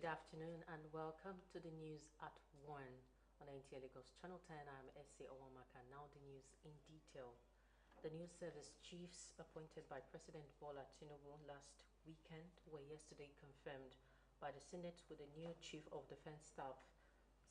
afternoon and welcome to the news at 1 on NTA Lagos Channel 10. I'm S.A. Owamaka. Now the news in detail. The news service chiefs appointed by President Bola Tinubu last weekend were yesterday confirmed by the Senate with the new Chief of Defense Staff,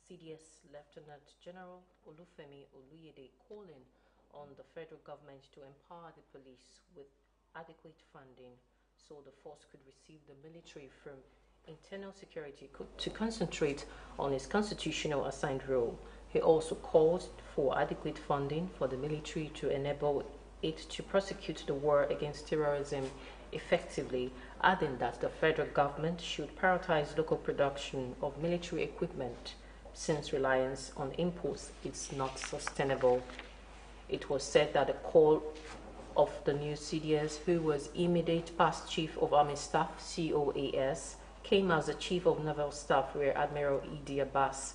CDS Lieutenant General Olufemi Oluyede, calling on the federal government to empower the police with adequate funding so the force could receive the military from internal security to concentrate on its constitutional assigned role. He also called for adequate funding for the military to enable it to prosecute the war against terrorism effectively, adding that the federal government should prioritize local production of military equipment since reliance on imports is not sustainable. It was said that the call of the new CDS, who was immediate past Chief of Army Staff, COAS, came as the Chief of Naval Staff, Rear Admiral Idi Abbas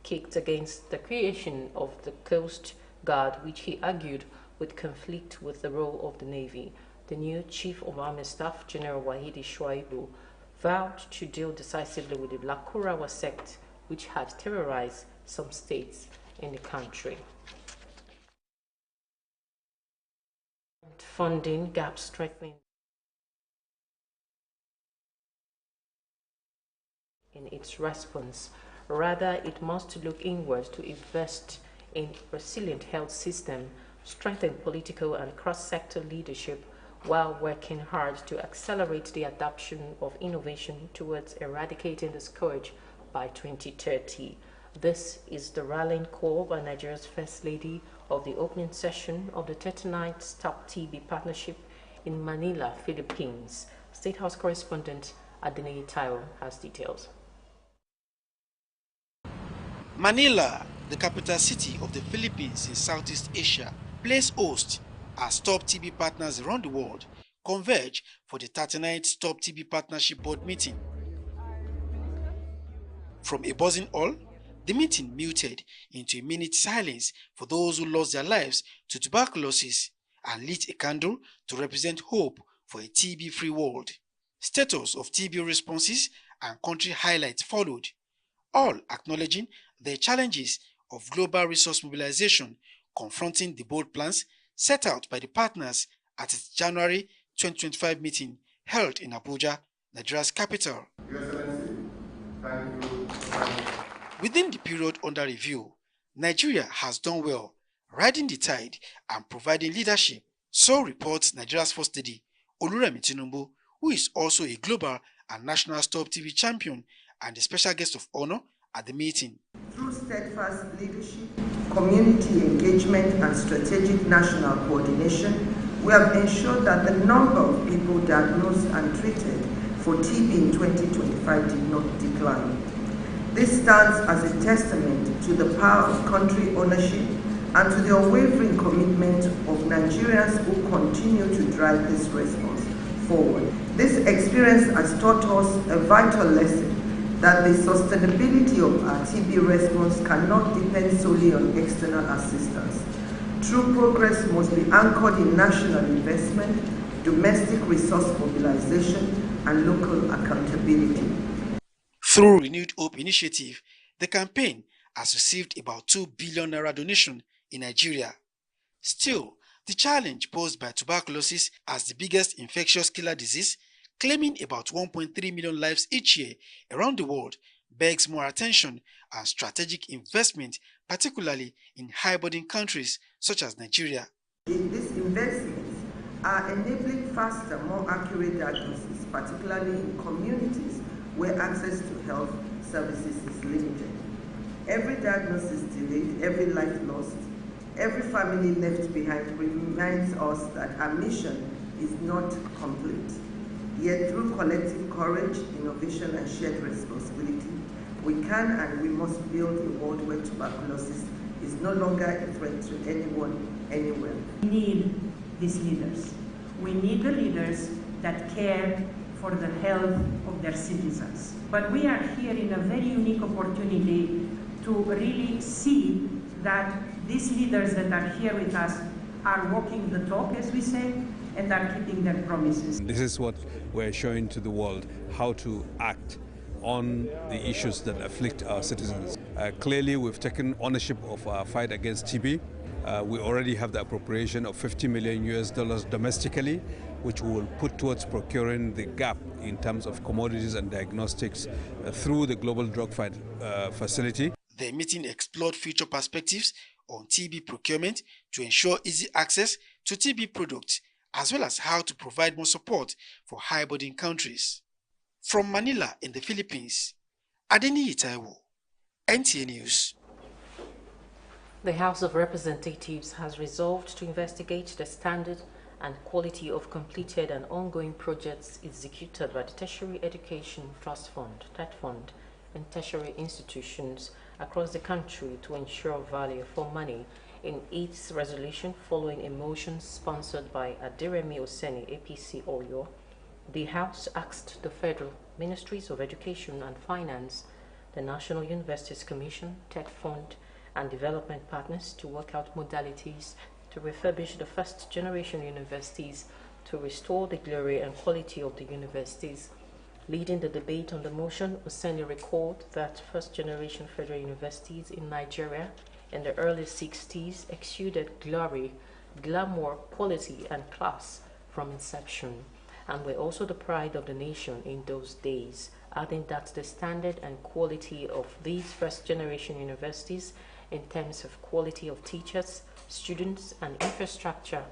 kicked against the creation of the Coast Guard, which he argued would conflict with the role of the Navy. The new Chief of Army Staff, General Wahidi Shuaibu, vowed to deal decisively with the Lakurawa sect, which had terrorized some states in the country. Funding gaps strengthening in its response. Rather, it must look inward to invest in a resilient health system, strengthen political and cross-sector leadership, while working hard to accelerate the adoption of innovation towards eradicating the scourge by 2030. This is the rallying call by Nigeria's First Lady of the opening session of the 39th Stop TB Partnership in Manila, Philippines. State House correspondent Adeniyi Taiwo has details. Manila, the capital city of the Philippines in Southeast Asia, plays host as Stop TB partners around the world converge for the 39th Stop TB Partnership Board meeting. From a buzzing hall, the meeting muted into a minute silence for those who lost their lives to tuberculosis and lit a candle to represent hope for a TB-free world. Status of TB responses and country highlights followed, all acknowledging the challenges of global resource mobilization confronting the bold plans set out by the partners at its January 2025 meeting held in Abuja, Nigeria's capital. Your Excellency, thank you. Within the period under review, Nigeria has done well, riding the tide and providing leadership. So reports Nigeria's First Lady, Oluremi Tinubu, who is also a global and national Stop TB champion and a special guest of honor at the meeting. Through steadfast leadership, community engagement, and strategic national coordination, we have ensured that the number of people diagnosed and treated for TB in 2025 did not decline. This stands as a testament to the power of country ownership and to the unwavering commitment of Nigerians who continue to drive this response forward. This experience has taught us a vital lesson that the sustainability of our TB response cannot depend solely on external assistance. True progress must be anchored in national investment, domestic resource mobilization, and local accountability. Through Renewed Hope Initiative, the campaign has received about 2 billion naira donation in Nigeria. Still, the challenge posed by tuberculosis as the biggest infectious killer disease, claiming about 1.3 million lives each year around the world, begs more attention and strategic investment, particularly in high-burden countries such as Nigeria. These investments are enabling faster, more accurate diagnosis, particularly in communities where access to health services is limited. Every diagnosis delayed, every life lost, every family left behind reminds us that our mission is not complete. Yet through collective courage, innovation, and shared responsibility, we can and we must build a world where tuberculosis is no longer a threat to anyone, anywhere. We need these leaders. We need the leaders that care for the health of their citizens. But we are here in a very unique opportunity to really see that these leaders that are here with us are walking the talk, as we say, and are keeping their promises. This is what we're showing to the world, how to act on the issues that afflict our citizens. Clearly, we've taken ownership of our fight against TB. We already have the appropriation of $50 million domestically, which we will put towards procuring the gap in terms of commodities and diagnostics through the Global Drug Fight Facility. The meeting explored future perspectives on TB procurement to ensure easy access to TB products, as well as how to provide more support for high-burden countries. From Manila in the Philippines, Adeniyi Taiwo, NTA News. The House of Representatives has resolved to investigate the standard and quality of completed and ongoing projects executed by the Tertiary Education Trust Fund, TET Fund, and tertiary institutions across the country to ensure value for money. In its resolution following a motion sponsored by Aderemi Oseni, APC Oyo, the House asked the Federal Ministries of Education and Finance, the National Universities Commission, TET Fund, and development partners to work out modalities to refurbish the first-generation universities to restore the glory and quality of the universities. Leading the debate on the motion, Oseni recalled that first-generation federal universities in Nigeria in the early 60s exuded glory, glamour, quality, and class from inception, and were also the pride of the nation in those days, adding that the standard and quality of these first-generation universities in terms of quality of teachers, students, and infrastructure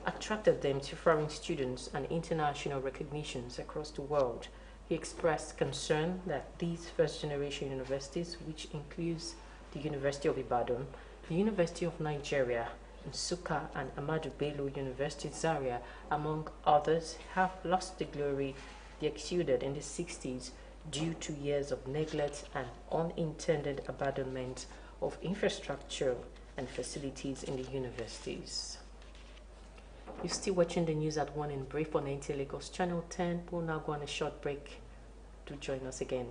attracted them to foreign students and international recognitions across the world. He expressed concern that these first-generation universities, which includes the University of Ibadan, the University of Nigeria, Nsukka, and Ahmadu Bello University Zaria, among others, have lost the glory they exuded in the 60s due to years of neglect and unintended abandonment of infrastructure and facilities in the universities. You're still watching the news at 1 in brief on NTA Lagos Channel 10. We'll now go on a short break. Do join us again.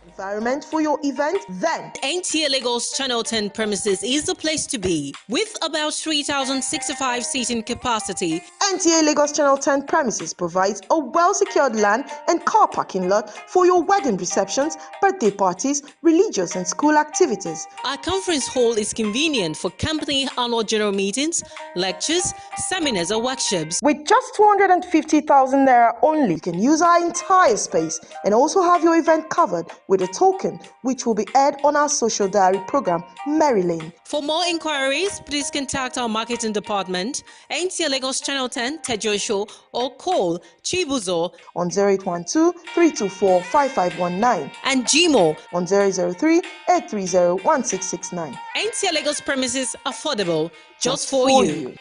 Environment for your event, then NTA Lagos Channel 10 premises is the place to be. With about 3,065 seating capacity, NTA Lagos Channel 10 premises provides a well-secured land and car parking lot for your wedding receptions, birthday parties, religious and school activities. Our conference hall is convenient for company annual general meetings, lectures, seminars or workshops. With just 250,000 naira only, you can use our entire space and also have your event covered with a token which will be aired on our social diary program, Mary Lane. For more inquiries, please contact our marketing department, NTA Lagos Channel 10, Tejo Show, or call Chibuzo on 0812-324-5519 and Gmo on 003-830-1669. NTA Lagos premises affordable just for you.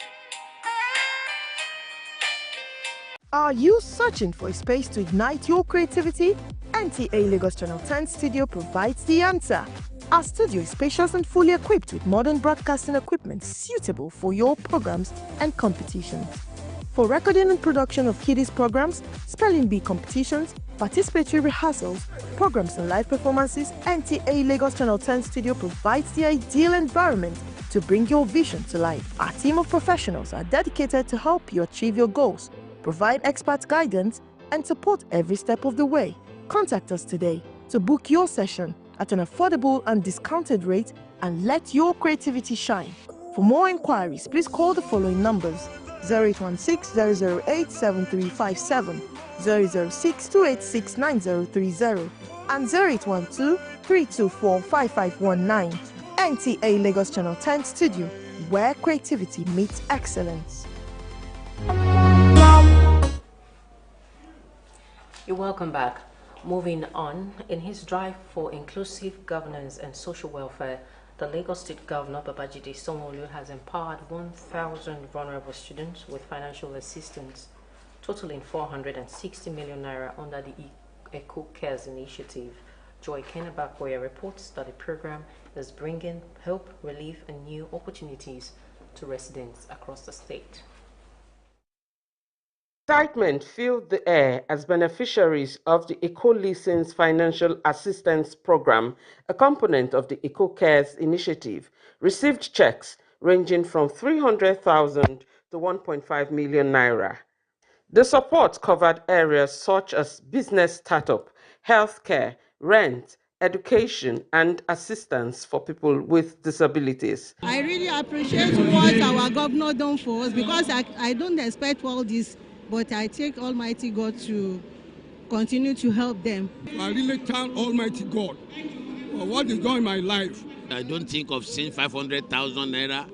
Are you searching for a space to ignite your creativity? NTA Lagos Channel 10 studio provides the answer. Our studio is spacious and fully equipped with modern broadcasting equipment suitable for your programs and competitions. For recording and production of kiddies programs, spelling bee competitions, participatory rehearsals, programs and live performances, NTA Lagos Channel 10 studio provides the ideal environment to bring your vision to life. Our team of professionals are dedicated to help you achieve your goals, provide expert guidance, and support every step of the way. Contact us today to book your session at an affordable and discounted rate and let your creativity shine. For more inquiries, please call the following numbers: 0816-008-7357, 006-286-9030, and 0812-324-5519. NTA Lagos Channel 10 Studio, where creativity meets excellence. You're welcome back. Moving on, in his drive for inclusive governance and social welfare, the Lagos State Governor Babajide Sanwo-Olu has empowered 1,000 vulnerable students with financial assistance, totaling 460 million naira under the Eco Cares initiative. Joy Kenabakoya reports that the program is bringing hope, relief, and new opportunities to residents across the state. Excitement filled the air as beneficiaries of the EcoListens Financial Assistance Program, a component of the Eco Cares initiative, received checks ranging from 300,000 to 1.5 million naira. The support covered areas such as business startup, healthcare, rent, education, and assistance for people with disabilities. I really appreciate what our governor done for us, because I don't expect all this, but I take Almighty God to continue to help them. I really thank Almighty God for what is done in my life. I don't think of seeing 500,000 naira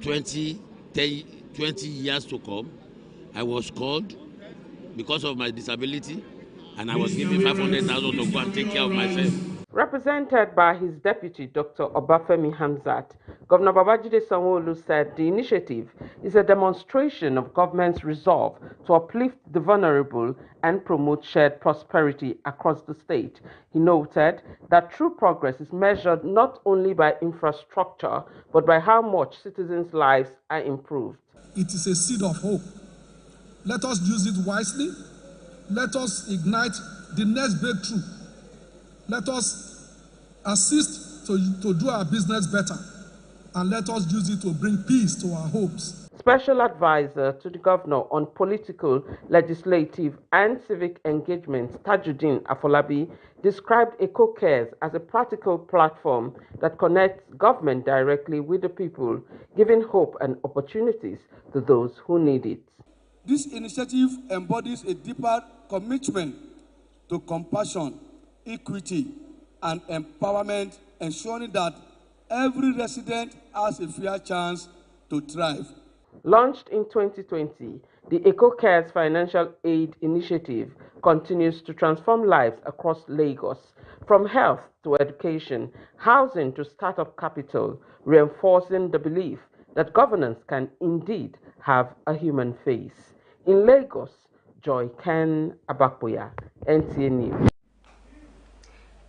20 years to come. I was called because of my disability, and I was given 500,000 to go and take care of myself. Represented by his deputy, Dr. Obafemi Hamzat, Governor Babajide Sanwo-Olu said the initiative is a demonstration of government's resolve to uplift the vulnerable and promote shared prosperity across the state. He noted that true progress is measured not only by infrastructure, but by how much citizens' lives are improved. It is a seed of hope. Let us use it wisely. Let us ignite the next breakthrough. Let us assist to do our business better, and let us use it to bring peace to our homes. Special advisor to the governor on political, legislative, and civic engagement, Tajuddin Afolabi, described EcoCares as a practical platform that connects government directly with the people, giving hope and opportunities to those who need it. This initiative embodies a deeper commitment to compassion, equity, and empowerment, ensuring that every resident has a fair chance to thrive. Launched in 2020, the EcoCares Financial Aid Initiative continues to transform lives across Lagos, from health to education, housing to startup capital, reinforcing the belief that governance can indeed have a human face. In Lagos, Joy Ken Abakboya, NTA News.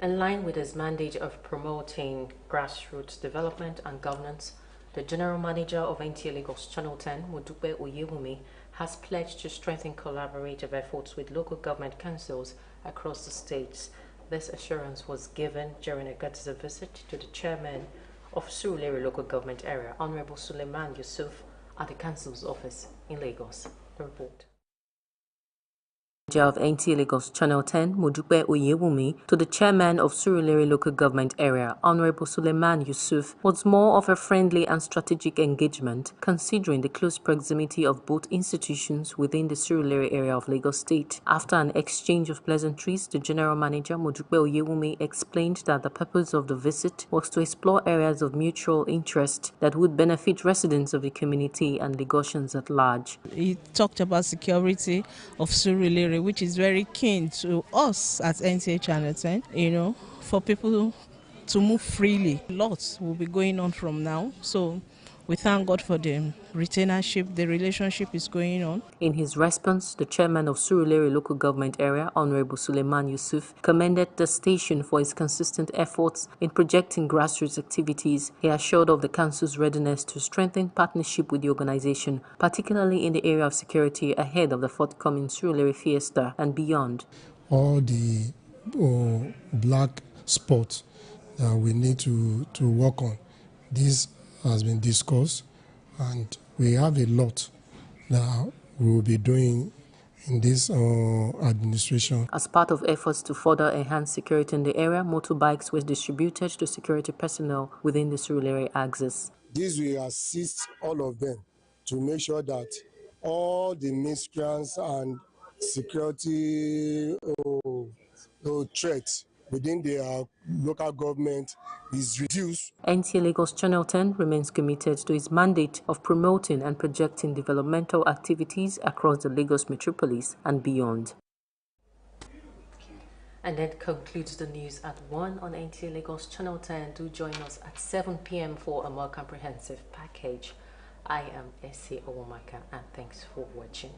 In line with his mandate of promoting grassroots development and governance, the General Manager of NTA Lagos Channel 10, Modupe Oyewumi, has pledged to strengthen collaborative efforts with local government councils across the states. This assurance was given during a courtesy visit to the chairman of Surulere Local Government Area, Honorable Suleiman Yusuf, at the council's office in Lagos. The report. Of NTA Lagos Channel 10, Modupe Oyewumi, to the chairman of Surulere Local Government Area, Honorable Suleiman Yusuf, was more of a friendly and strategic engagement, considering the close proximity of both institutions within the Surulere area of Lagos State. After an exchange of pleasantries, the general manager, Modupe Oyewumi, explained that the purpose of the visit was to explore areas of mutual interest that would benefit residents of the community and Lagosians at large. He talked about security of Surulere, which is very keen to us at NTA Channel 10, for people to move freely. Lots will be going on from now, so we thank God for the retainership. The relationship is going on. In his response, the chairman of Surulere Local Government Area, Honorable Suleiman Yusuf, commended the station for its consistent efforts in projecting grassroots activities. He assured of the council's readiness to strengthen partnership with the organization, particularly in the area of security ahead of the forthcoming Surulere Fiesta and beyond. All the black spots that we need to work on, this has been discussed, and we have a lot that we will be doing in this administration. As part of efforts to further enhance security in the area, motorbikes were distributed to security personnel within the Surulere axis. This will assist all of them to make sure that all the miscreants and security threats within their local government is reduced. NTA Lagos Channel 10 remains committed to its mandate of promoting and projecting developmental activities across the Lagos metropolis and beyond. And that concludes the news at 1 on NTA Lagos Channel 10. Do join us at 7 p.m. for a more comprehensive package. I am Essie Owomaka, and thanks for watching.